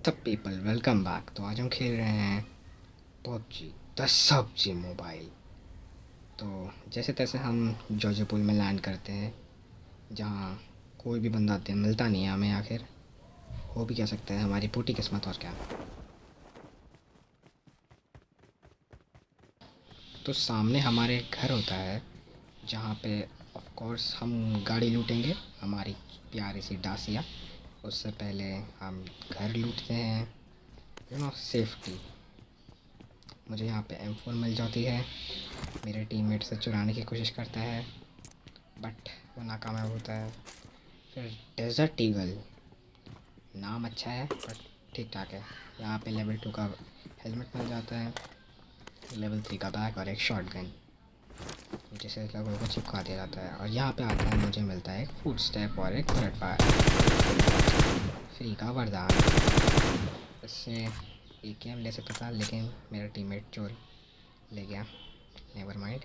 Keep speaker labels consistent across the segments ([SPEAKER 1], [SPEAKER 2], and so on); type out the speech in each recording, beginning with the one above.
[SPEAKER 1] सब people welcome back. तो आज हम खेल रहे हैं पबजी द सब्जी मोबाइल। तो जैसे तैसे हम जॉर्जिया में लैंड करते हैं, जहाँ कोई भी बंदा मिलता नहीं है हमें। आखिर हो भी क्या सकता है, हमारी फूटी किस्मत और क्या। तो सामने हमारे घर होता है, जहाँ पे ऑफ कोर्स हम गाड़ी लूटेंगे, हमारी प्यारी सी डासिया। उससे पहले हम घर लूटते हैं, सेफ्टी। मुझे यहाँ पे M4 मिल जाती है। मेरे टीममेट से चुराने की कोशिश करता है बट वो नाकामयाब होता है। फिर डेजर्ट ईगल, नाम अच्छा है बट ठीक ठाक है। यहाँ पे लेवल 2 का हेलमेट मिल जाता है, लेवल 3 का बैग और एक शॉटगन, जिसे लोगों को चिपका दिया जाता है। और यहाँ पे आता है, मुझे मिलता है एक फूड स्टेप और एक बुलेट फायर फ्री का वरदान। इससे AKM ले सकता था लेकिन मेरा टीममेट चोर ले गया, नेवर माइंड।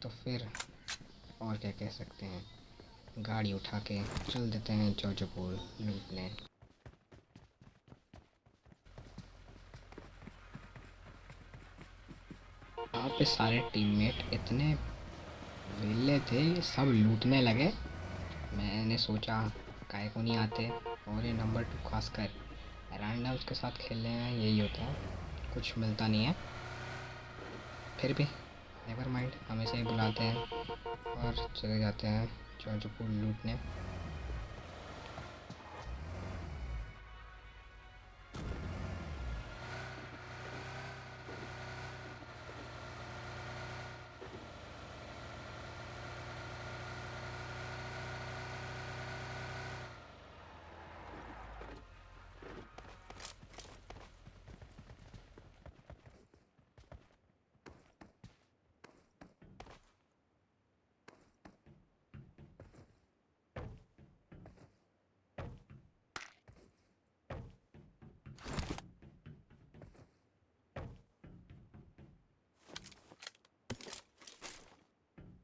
[SPEAKER 1] तो फिर और क्या कह सकते हैं, गाड़ी उठा के चल देते हैं जॉर्जिया लूटने। यहाँ पे सारे टीममेट इतने वेले थे, सब लूटने लगे। मैंने सोचा काहे को नहीं आते, और ये नंबर 2 खासकर रैंडम्स के साथ खेलने में यही होता है, कुछ मिलता नहीं है। फिर भी नेवर माइंड, हमेशा ही बुलाते हैं और चले जाते हैं जॉर्जिया लूटने।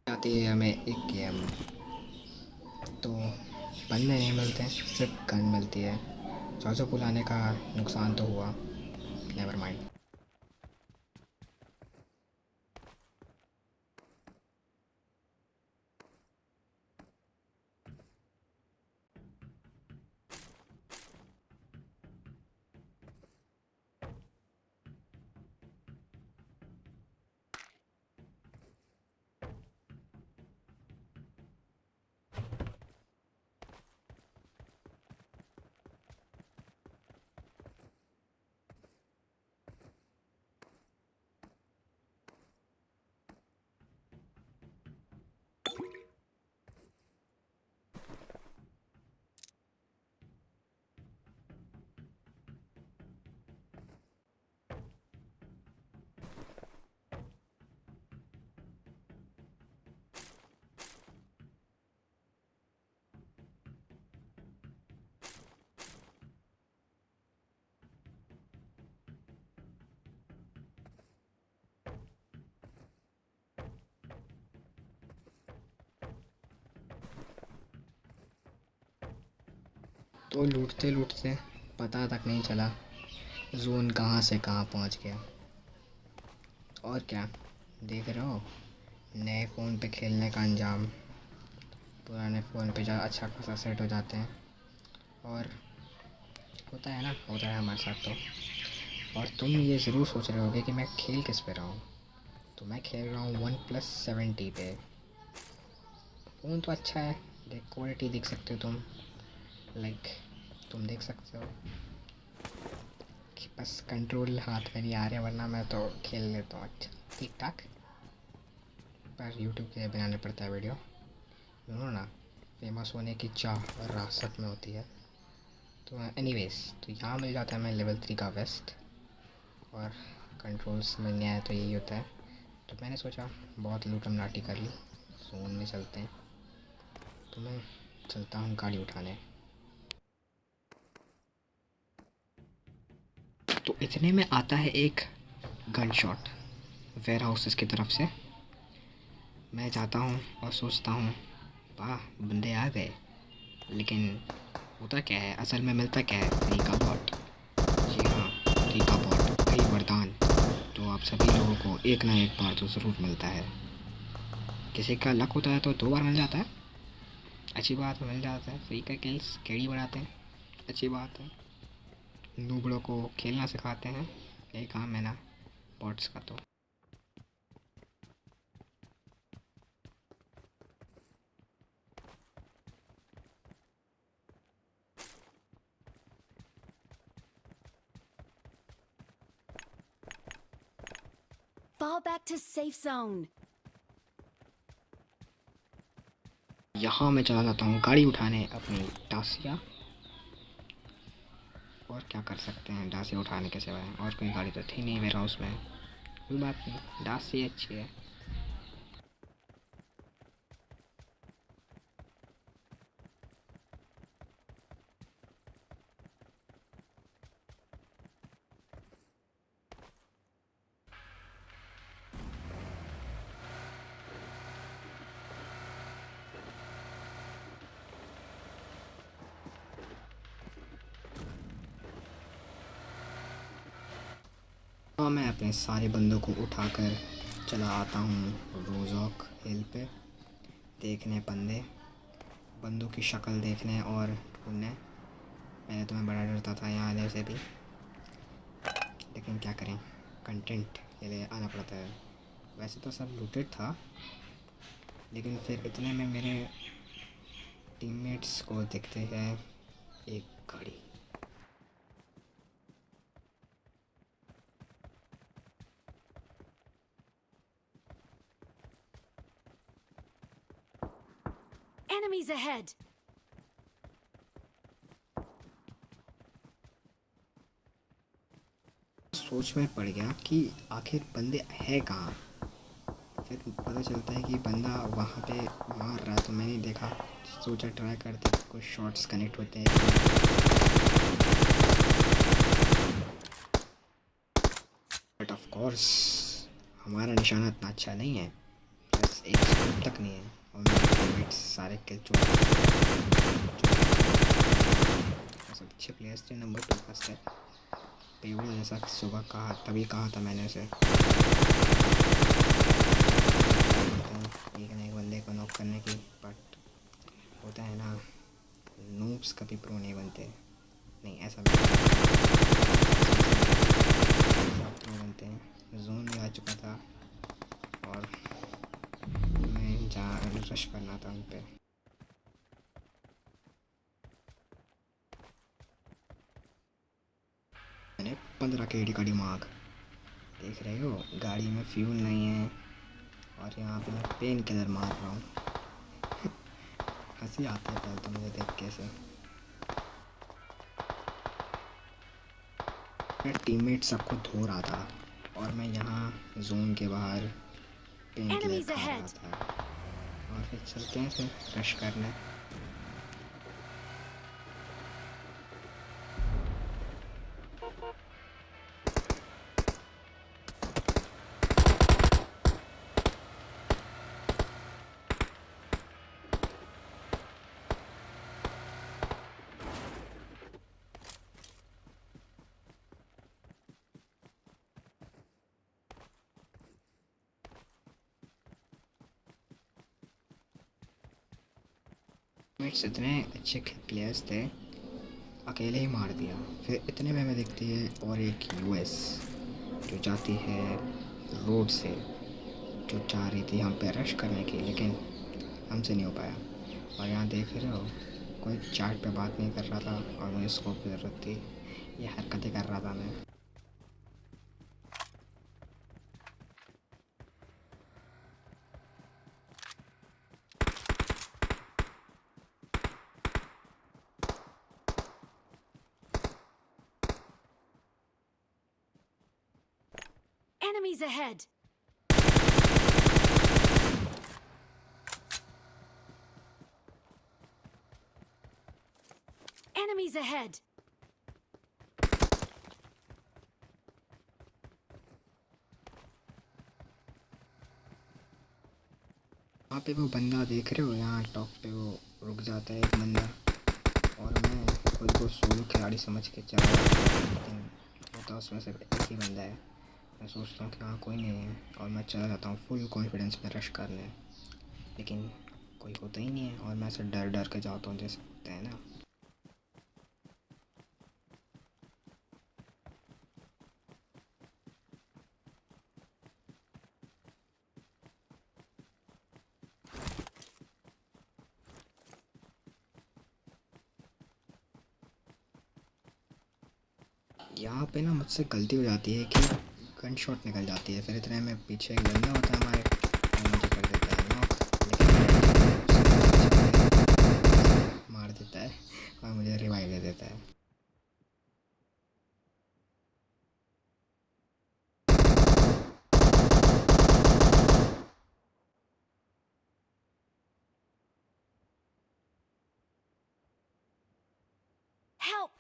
[SPEAKER 1] आती है हमें एक गेम, तो बंदे नहीं मिलते हैं, सिर्फ गन मिलती है। जॉर्जिया आने का नुकसान तो हुआ, नेवर माइंड। तो लूटते लूटते पता तक नहीं चला जोन कहाँ से कहाँ पहुँच गया। और क्या, देख रहे हो, नए फ़ोन पे खेलने का अंजाम पुराने फ़ोन पे जा अच्छा खासा सेट हो जाते हैं। और होता है ना, होता है हमारे साथ। और तुम ये ज़रूर सोच रहे होगे कि मैं खेल किस पे रहा हूँ। तो मैं खेल रहा हूँ OnePlus 7T पे। फ़ोन तो अच्छा है, देख क्वालिटी देख सकते हो तुम, लाइक तुम देख सकते हो कि बस कंट्रोल हाथ में नहीं आ रहे, वरना मैं तो खेल लेता हूँ अच्छा ठीक ठाक। पर यूट्यूब के लिए बनाना पड़ता है वीडियो, ना फेमस होने की चाह और रासत में होती है। तो एनीवेज, तो यहाँ मिल जाता है हमें लेवल 3 का वेस्ट, और कंट्रोल्स मिलने आए तो यही होता है। तो मैंने सोचा बहुत लूटम लाटी कर ली, जोन में चलते हैं। तो मैं चलता हूँ गाड़ी उठाने। तो इतने में आता है एक गन शॉट वेयर हाउसेस की तरफ से। मैं जाता हूँ और सोचता हूँ वाह बंदे आ गए, लेकिन होता क्या है, असल में मिलता क्या है, फ्री का बॉट। शक्ति का पॉट, वही वरदान जो आप सभी लोगों को एक ना एक बार तो ज़रूर मिलता है। किसी का लक होता है तो 2 बार मिल जाता है, अच्छी बात है, मिल जाता है। फ्री का किल्स केड़ी बढ़ाते हैं, अच्छी बात है। नूबड़ों को खेलना सिखाते हैं, यही काम है ना पॉट्स का। तो
[SPEAKER 2] Fall back to safe zone.
[SPEAKER 1] यहाँ मैं चला जाता हूँ गाड़ी उठाने अपनी डासिया। और क्या कर सकते हैं डासिया उठाने के सिवाय, और कोई गाड़ी तो थी नहीं मेरा उसमें। कोई बात नहीं, डासिया अच्छी है। हाँ, मैं अपने सारे बंदों को उठाकर चला आता हूँ रोज़ॉक हिल पे, देखने बंदों की शक्ल देखने और ढूंढने। पहले तो मैं बड़ा डरता था यहाँ आने से भी, लेकिन क्या करें, कंटेंट के लिए आना पड़ता है। वैसे तो सब लूटेड था, लेकिन फिर इतने में मेरे टीममेट्स को दिखते हैं एक गाड़ी।
[SPEAKER 2] Enemies ahead.
[SPEAKER 1] सोच में पड़ गया कि आखिर बंदे है कहाँ। फिर पता चलता है कि बंदा वहाँ पे मार रहा, तो मैंने देखा, सोचा ट्राई करते, कुछ शॉट्स कनेक्ट होते हैं। बट ऑफ कोर्स हमारा निशाना इतना अच्छा नहीं है, बस एक स्कोप तक नहीं है, और मेरे टीममेट्स सारे किल सब अच्छे प्लेयर्स थे। नंबर 2 का स्टेप पेवड़ा जैसा सुबह कहा, तभी कहा था मैंने उसे, एक ना एक बंदे को नॉक करने की। बट होता है ना, नूब्स कभी प्रो नहीं बनते, नहीं ऐसा भी सब प्रो बनते हैं। जोन में आ चुका था और मैं जहाँ रश करना था उन पे। मैंने 15 के डी का दिमाग, देख रहे हो, गाड़ी में फ्यूल नहीं है, और यहाँ पे मैं पेन किलर मार रहा हूँ। हंसी आती है पहले तो मुझे देख के से। मेरा टीममेट सबको धो रहा था और मैं यहाँ जोन के बाहर पेन किलर खा रहा था। और फिर चलते हैं फिर रश करने। टीममेट्स इतने अच्छे प्लेयर्स थे, अकेले ही मार दिया। फिर इतने में हमें दिखती है और एक यूएस जो जाती है रोड से, जो चाह रही थी हम पे रश करने की, लेकिन हमसे नहीं हो पाया। और यहाँ देख रहे हो, कोई चैट पे बात नहीं कर रहा था और मुझे स्कोप की ज़रूरत थी, ये हरकतें कर रहा था मैं।
[SPEAKER 2] Enemies ahead. Enemies ahead.
[SPEAKER 1] वहाँ पे वो बंदा देख रहे हो, यहाँ टॉप पे वो रुक जाता है एक बंदा, और मैं खुद को सोलो खिलाड़ी समझ के चला, लेकिन वो होता है उसमें सिर्फ एक ही बंदा है। मैं सोचता हूँ कि हाँ कोई नहीं है और मैं चला जाता हूँ फुल कॉन्फिडेंस में रश करने, लेकिन कोई होता ही नहीं है और मैं ऐसे डर डर के जाता हूँ जैसे होता है ना। यहाँ पे ना मुझसे गलती हो जाती है कि गन शॉट निकल जाती है, फिर इतने में पीछे एक बंदा होता है हमारे, वो मुझे कर देता है नॉक, लेकिन मार देता है और मुझे रिवाइव दे देता है।
[SPEAKER 2] Help!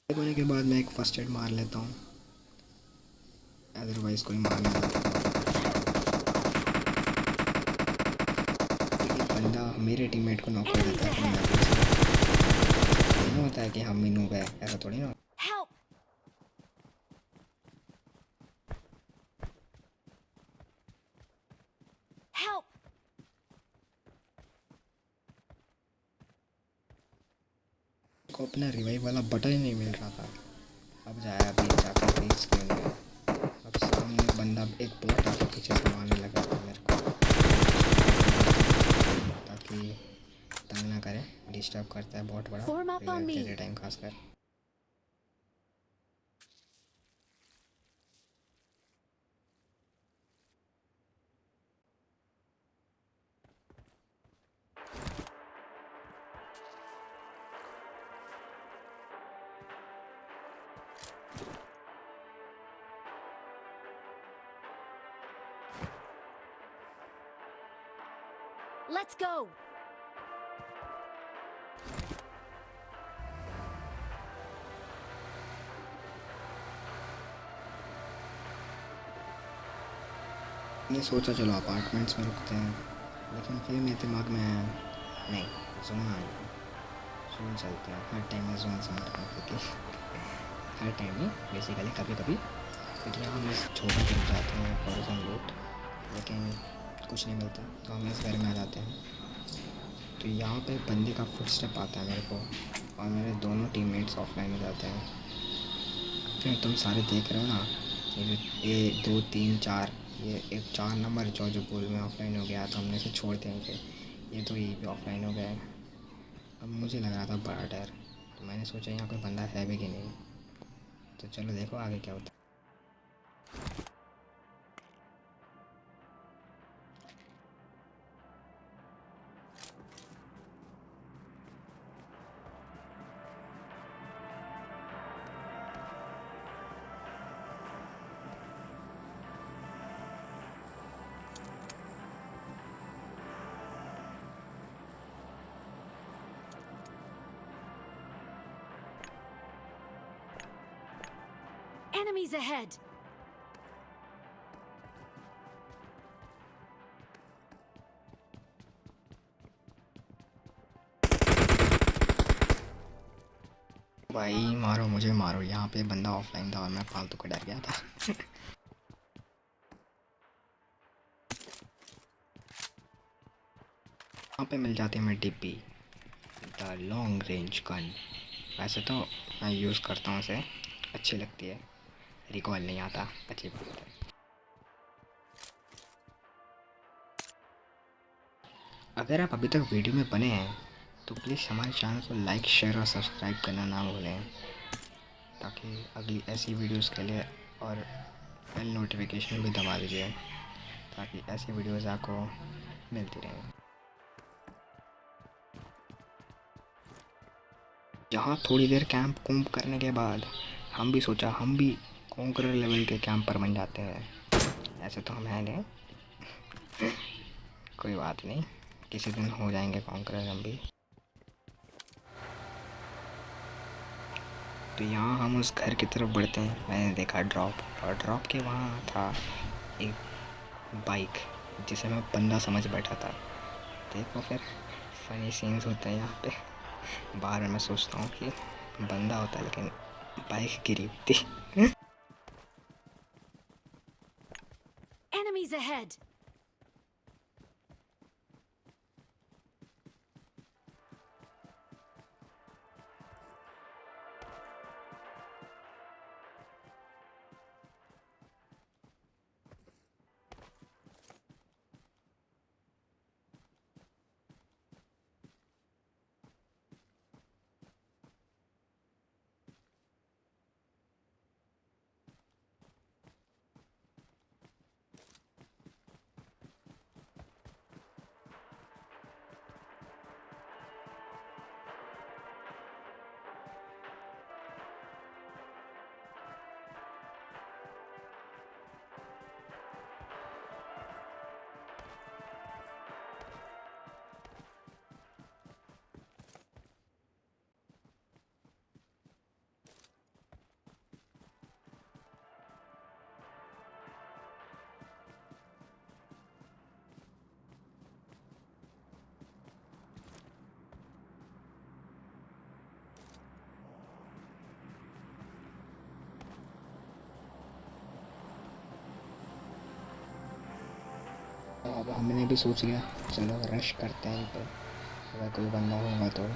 [SPEAKER 1] होने के बाद मैं एक फर्स्ट एड मार लेता हूँ, अदरवाइज़ कोई मार नहीं पाता। एक बंदा मेरे टीममेट को नॉक कर
[SPEAKER 2] Enemies
[SPEAKER 1] देता है,
[SPEAKER 2] ahead!
[SPEAKER 1] नहीं होता है कि हम ही नूब है, ऐसा थोड़ी ना।
[SPEAKER 2] Help! Help!
[SPEAKER 1] को अपना रिवाइव वाला बटन ही नहीं मिल रहा था। अब जाया अभी जाकर बेस के अंदर, अब सामने बंदा एक बॉट आके पीछे से मारने लगा था मेरे को, ताकि तंग ना करे, डिस्टर्ब करता है बहुत बड़ा
[SPEAKER 2] Form up on
[SPEAKER 1] revive
[SPEAKER 2] me.
[SPEAKER 1] देते टाइम खासकर।
[SPEAKER 2] Let's go!
[SPEAKER 1] मैंने सोचा चलो अपार्टमेंट्स में रुकते हैं, लेकिन फिर मेरे दिमाग में आया नहीं, जोन आ गया, जोन चलते हैं। हर टाइम में जोन से मरता हूँ, क्योंकि हर टाइम में बेसिकली कभी कभी, क्योंकि यहाँ हम इस झोपड़ी पे रुक जाते हैं हॉरिज़ॉन लूट, लेकिन कुछ नहीं मिलता तो हम इस घर में आ जाते हैं। तो यहाँ पे बंदे का फुटस्टेप आता है मेरे को और मेरे दोनों टीममेट्स ऑफलाइन हो जाते हैं। फिर तुम सारे देख रहे हो ना, ये जो 1 2 3 4, ये एक 4 नंबर जो गोल में ऑफलाइन हो गया, तो हमने इसे छोड़ देंगे, ये तो यही भी ऑफलाइन हो गया है। अब मुझे लग रहा था बड़ा डर, तो मैंने सोचा यहाँ कोई बंदा है भी कि नहीं, तो चलो देखो आगे क्या होता है।
[SPEAKER 2] Enemies ahead!
[SPEAKER 1] भाई मारो मुझे मारो, यहाँ पे बंदा ऑफलाइन था और मैं फालतू का डर गया था। यहाँ पे मिल जाती है हमें डिब्बी, द लॉन्ग रेंज गन। वैसे तो मैं यूज़ करता हूँ इसे, अच्छी लगती है, रिकॉल नहीं आता, अच्छी बात है। अगर आप अभी तक वीडियो में बने हैं तो प्लीज़ हमारे चैनल को लाइक शेयर और सब्सक्राइब करना ना भूलें, ताकि अगली ऐसी वीडियोस के लिए, और बेल नोटिफिकेशन भी दबा दीजिए ताकि ऐसी वीडियोस आपको मिलती रहें। यहाँ थोड़ी देर कैंप कूम्प करने के बाद हम भी सोचा हम भी कॉन्करर लेवल के कैंपर बन जाते हैं। ऐसे तो हम हैं नहीं, कोई बात नहीं, किसी दिन हो जाएंगे कॉन्करर हम भी। तो यहाँ हम उस घर की तरफ बढ़ते हैं। मैंने देखा ड्रॉप, और ड्रॉप के वहाँ था एक बाइक जिसे मैं बंदा समझ बैठा था। देखो फिर फ़नी सीन्स होते हैं यहाँ पे। बाहर मैं सोचता हूँ कि बंदा होता है लेकिन बाइक गिरी हुई थी।
[SPEAKER 2] Enemies ahead!
[SPEAKER 1] अब हमने भी सोच लिया चलो रश करते हैं इन पर, अगर कोई बंदा होगा तो।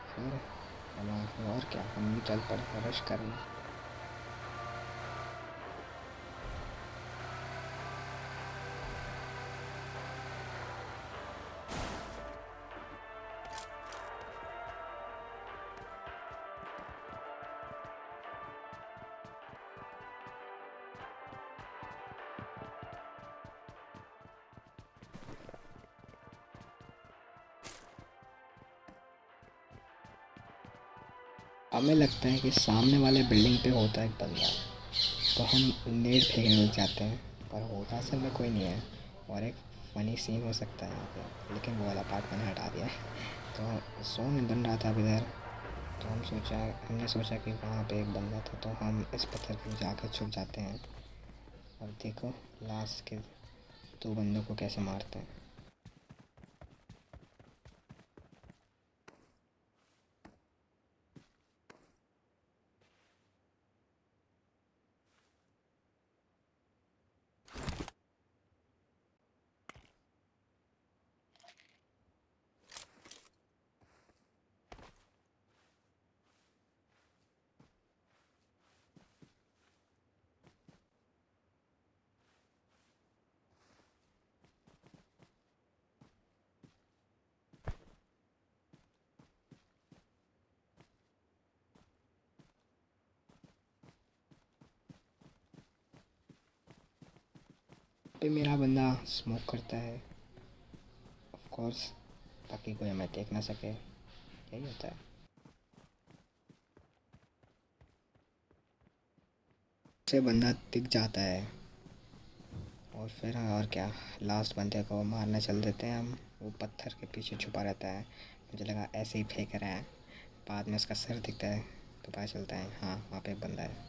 [SPEAKER 1] फिर हम और क्या, हम भी चल पड़े रश करने। हमें लगता है कि सामने वाले बिल्डिंग पे होता है एक बंदा, तो हम नेट फेंकने लग जाते हैं, पर होता असल में कोई नहीं है। और एक फ़नी सीन हो सकता है यहाँ पे, लेकिन वो वाला पार्ट मैंने हटा दिया है। तो जोन बन रहा था अब इधर, तो हमने सोचा कि वहाँ पे एक बंदा था, तो हम इस पत्थर पे जाकर छुप जाते हैं। और देखो लास्ट के 2 बंदों को कैसे मारते हैं। पे मेरा बंदा स्मोक करता है ऑफ कोर्स, ताकि कोई हमें देख ना सके, यही होता है। से बंदा दिख जाता है और फिर और क्या, लास्ट बंदे को मारने चल देते हैं हम। वो पत्थर के पीछे छुपा रहता है, मुझे लगा ऐसे ही फेंक रहा है, बाद में उसका सर दिखता है तो पता चलता है हाँ वहाँ पे एक बंदा है।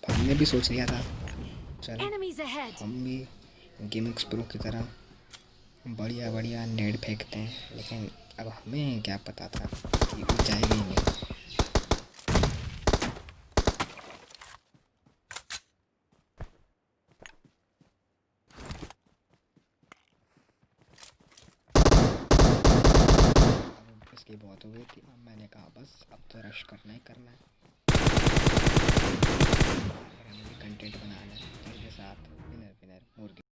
[SPEAKER 1] हमने भी सोच लिया था चल
[SPEAKER 2] Enemies ahead!
[SPEAKER 1] हम भी गिमिक्स प्रो की तरह बढ़िया बढ़िया नेट फेंकते हैं, लेकिन अब हमें क्या पता था कि वो जाएगी ही नहीं। अब इसकी बहुत हो गई थी, अब मैंने कहा बस अब तो रश करना ही करना है, और हमें भी कंटेंट बनाना है। इसके साथ विनर विनर मुर्गी।